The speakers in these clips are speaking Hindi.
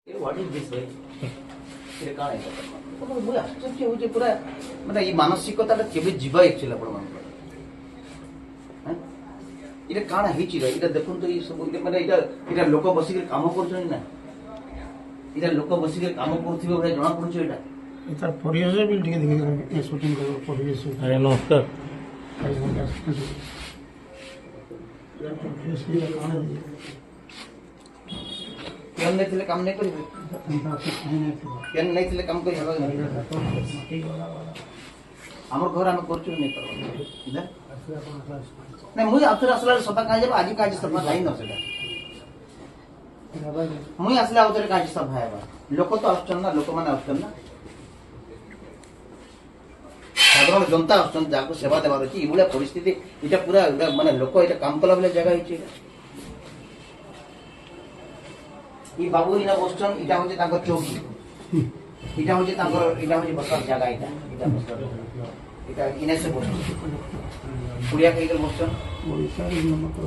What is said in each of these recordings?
What is this way? मुझे आश्चर्य होचे पूरा मतलब ये मानसिकता केबे जीवा एक्चुअली आपण मान हैं इरे काना हेची रे इटा देखुन तो ये सब माने इटा लोक बसी के काम करछन ना इटा लोक बसी के काम करथिबे बडे जणा पड़छ इटा इता परिवेश भी ठीक देखे शूटिंग कर परिवेश अरे नमस्कार पेन नहीं थिले काम नहीं करिबे पेन नहीं थिले काम करि हबा हमर घर हम करछु नहीं करबा नहीं मुझे after असला सता काजे आज काजे सभा लाइन नसेला मुई असला उतरे काजे सभा हेबा लोक तो आछन ना लोक माने आछन ना साधारण जनता आछन जाको सेवा देबार अछि इबुला परिस्थिति इटा पूरा माने लोक इटा काम कला बेले जगह हिची ई बाबू इना बसचन इटा होजे तांको चौकी इटा होजे बसर जगह इटा बसर इटा इने से बसचन पुड़िया कइकर बसचन ओडिसा नमक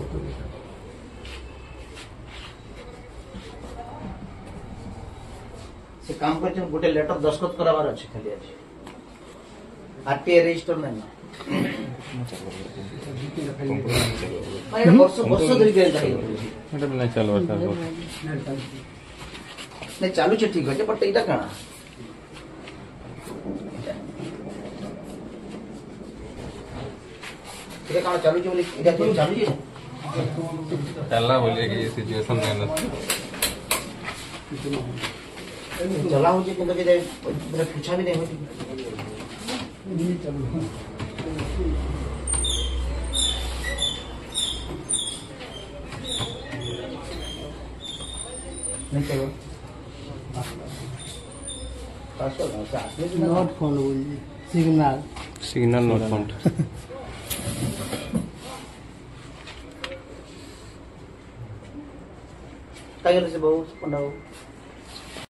से काम करचन गोटे लेटर दस्तखत कराबार अछि खाली अछि आरटीआई रजिस्टर नहीं माने वर्ष धरि गेल जाई एटा बिना चलवा सर नहीं चालू छे ठीक है बट इटा काना इटा काना चालू छे बोले इटा चालू छे चलना बोलिए कि ये सिचुएशन में चला हो जे किंतु के पूरा पूछा भी नहीं होती नहीं चलो not phone signal not found काय से बहुत पंडाओ